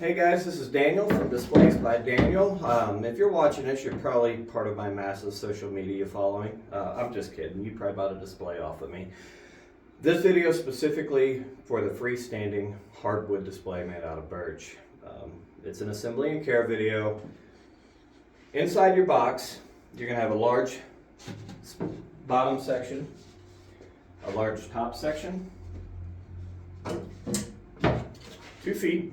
Hey guys, this is Daniel from Displays by Daniel. If you're watching this, you're probably part of my massive social media following. I'm just kidding, you probably bought a display off of me. This video is specifically for the freestanding hardwood display made out of birch. It's an assembly and care video. Inside your box, you're going to have a large bottom section, a large top section, 2 feet,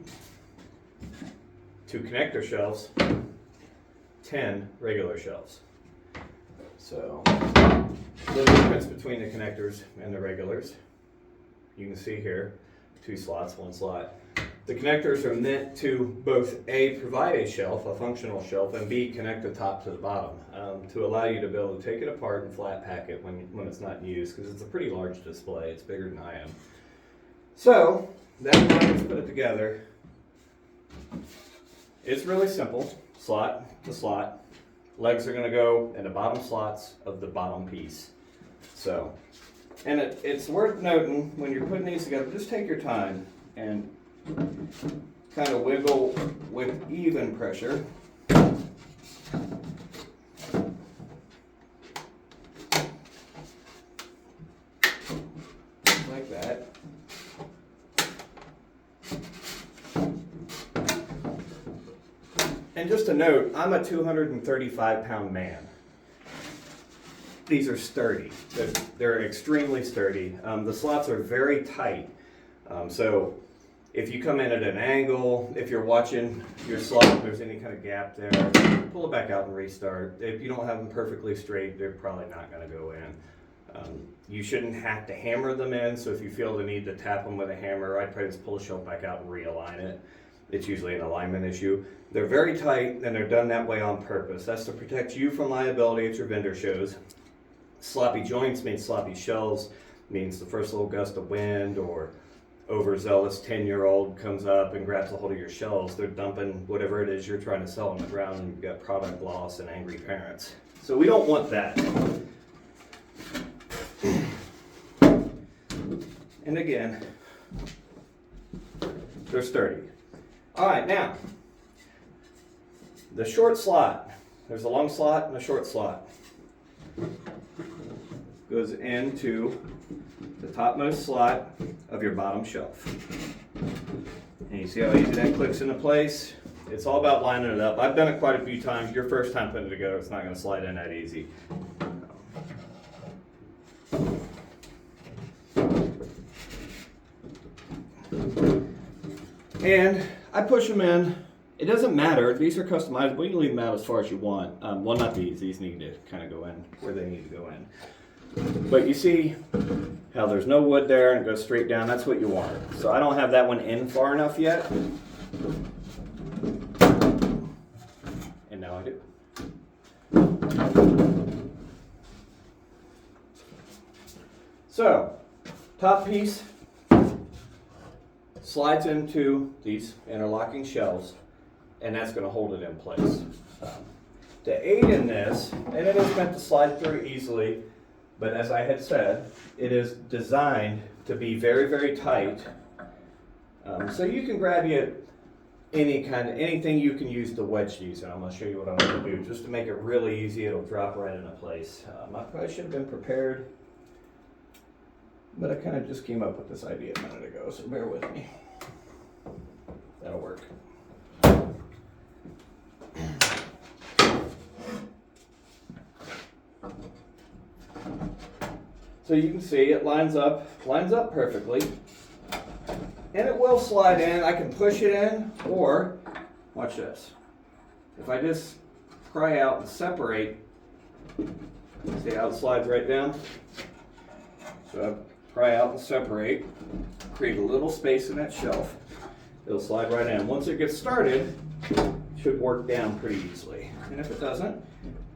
2 connector shelves, 10 regular shelves. So the difference between the connectors and the regulars, you can see here, 2 slots, 1 slot. The connectors are meant to both A, provide a shelf, a functional shelf, and B, connect the top to the bottom to allow you to be able to take it apart and flat pack it when it's not in use, because it's a pretty large display. It's bigger than I am. So that let's put it together. It's really simple, slot to slot. Legs are going to go in the bottom slots of the bottom piece. So, and it's worth noting when you're putting these together, just take your time and kind of wiggle with even pressure. Like that. And just a note, I'm a 235-pound man. These are sturdy. They're extremely sturdy. The slots are very tight. So if you come in at an angle, if you're watching your slot, if there's any kind of gap there, pull it back out and restart. If you don't have them perfectly straight, they're probably not going to go in. You shouldn't have to hammer them in, so if you feel the need to tap them with a hammer, I'd probably just pull the shelf back out and realign it. It's usually an alignment issue. They're very tight, and they're done that way on purpose. That's to protect you from liability at your vendor shows. Sloppy joints means sloppy shelves, means the first little gust of wind or overzealous 10-year-old comes up and grabs a hold of your shelves. They're dumping whatever it is you're trying to sell on the ground, and you've got product loss and angry parents. So we don't want that. And again, they're sturdy. All right, now, the short slot. There's a long slot and a short slot. Goes into the topmost slot of your bottom shelf. And you see how easy that clicks into place? It's all about lining it up. I've done it quite a few times. Your first time putting it together, it's not going to slide in that easy. And I push them in. It doesn't matter. These are customizable. You can leave them out as far as you want. Well, not these. These need to kind of go in where they need to go in. But you see how there's no wood there and it goes straight down. That's what you want. So I don't have that one in far enough yet. And now I do. So, top piece slides into these interlocking shelves, and that's going to hold it in place. To aid in this, and it is meant to slide through easily, but as I had said, it is designed to be very, very tight. So you can grab you anything you can use to wedge these, and I'm going to show you what I'm going to do just to make it really easy. It'll drop right into place. I probably should have been prepared, but I kind of just came up with this idea a minute ago, so bear with me. That'll work. So you can see it lines up perfectly, and it will slide in. I can push it in, or watch this. If I just pry out and separate, see how it slides right down? So I pry out and separate, create a little space in that shelf. It'll slide right in. Once it gets started, it should work down pretty easily. And if it doesn't,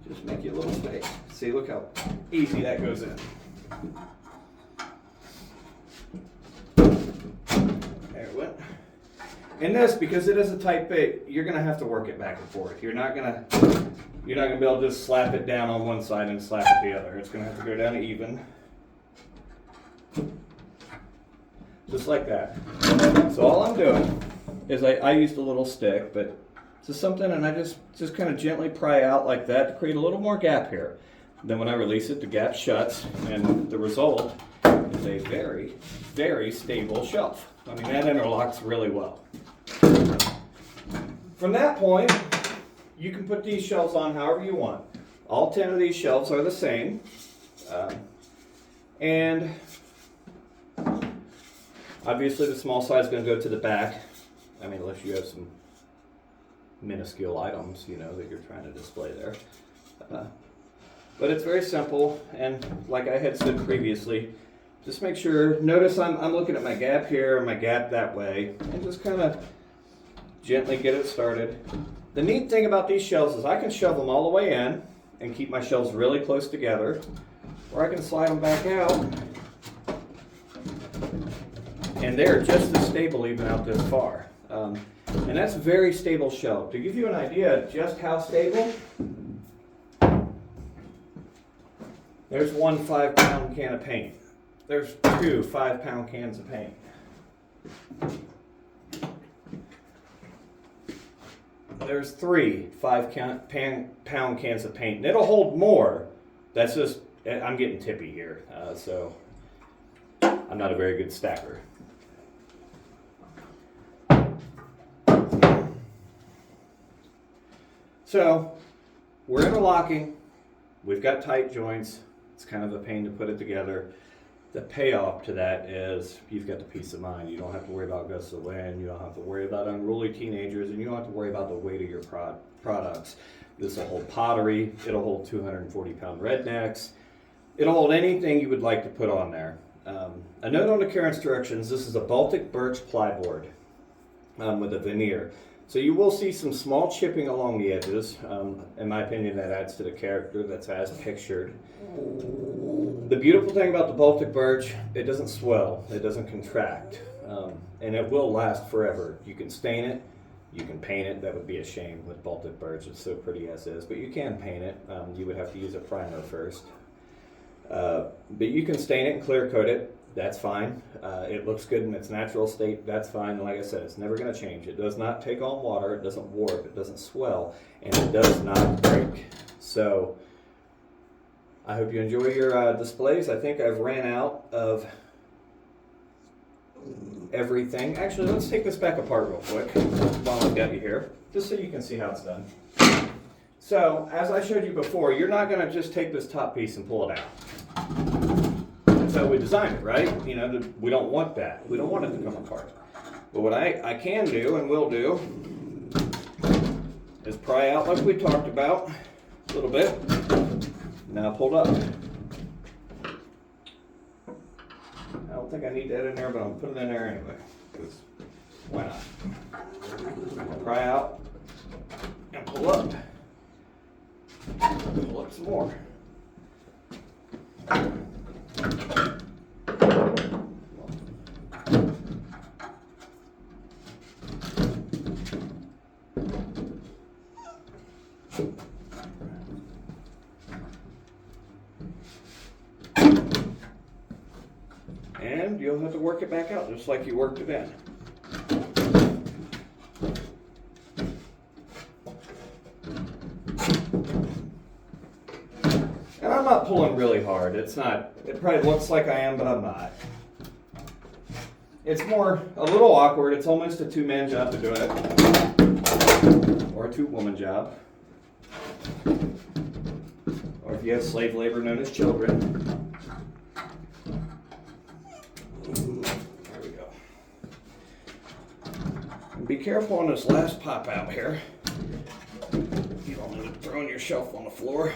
just make you a little space. See, look how easy that goes in. There it went. And this, because it is a tight bit, you're going to have to work it back and forth. You're not going to be able to just slap it down on one side and slap it the other. It's going to have to go down even. Just like that. So all I'm doing is I used a little stick, but just something, and I just kind of gently pry out like that to create a little more gap here. Then when I release it, the gap shuts, and the result is a very, very stable shelf. I mean, that interlocks really well. From that point, you can put these shelves on however you want. All 10 of these shelves are the same. And obviously the small side is going to go to the back. I mean, unless you have some minuscule items, you know, that you're trying to display there. But it's very simple, and like I had said previously, just make sure, notice I'm looking at my gap here and my gap that way, and just kind of gently get it started. The neat thing about these shelves is I can shove them all the way in and keep my shelves really close together, or I can slide them back out, and they're just as stable even out this far. And that's a very stable shelf. To give you an idea of just how stable, there's one 5-pound can of paint. There's 2 5-pound cans of paint. There's 3 5-pound cans of paint. And it'll hold more. That's just, I'm getting tippy here, so I'm not a very good stacker. So we're interlocking. We've got tight joints. It's kind of a pain to put it together. The payoff to that is you've got the peace of mind. You don't have to worry about gusts of wind. You don't have to worry about unruly teenagers, and you don't have to worry about the weight of your products. This will hold pottery. It'll hold 240-pound rednecks. It'll hold anything you would like to put on there. A note on the care instructions, this is a Baltic birch plyboard with a veneer. So you will see some small chipping along the edges. In my opinion, that adds to the character that's as pictured. The beautiful thing about the Baltic birch, it doesn't swell, it doesn't contract, and it will last forever. You can stain it, you can paint it. That would be a shame with Baltic birch, it's so pretty as is, but you can paint it. You would have to use a primer first. But you can stain it and clear coat it. That's fine. It looks good in its natural state. That's fine. And like I said, it's never going to change. It does not take on water. It doesn't warp. It doesn't swell. And it does not break. So I hope you enjoy your displays. I think I've ran out of everything. Actually, let's take this back apart real quick while I've got you here, just so you can see how it's done. So as I showed you before, you're not going to just take this top piece and pull it out. So we designed it, right? You know, we don't want that. We don't want it to come apart. But what I can do and will do is pry out like we talked about a little bit. Now pulled up. I don't think I need that in there, but I'm putting it in there anyway, because why not? Pry out and pull up. Pull up some more. And you'll have to work it back out just like you worked it in. And I'm not pulling really hard. It's not, it probably looks like I am, but I'm not. It's more a little awkward. It's almost a 2-man job to do it. Or a 2-woman job. Or if you have slave labor known as children. There we go. And be careful on this last pop out here. You don't end up throwing your shelf on the floor.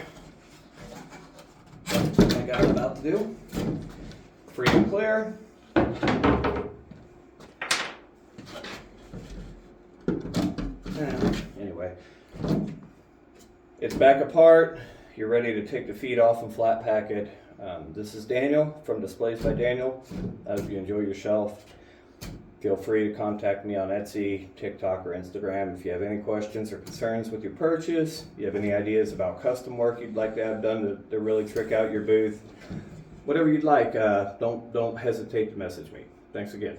What I got about to do. Free and clear. Anyway, it's back apart. You're ready to take the feet off and flat pack it. This is Daniel from Displays by Daniel. I hope you enjoy your shelf. Feel free to contact me on Etsy, TikTok, or Instagram if you have any questions or concerns with your purchase. If you have any ideas about custom work you'd like to have done to really trick out your booth. Whatever you'd like, don't hesitate to message me. Thanks again.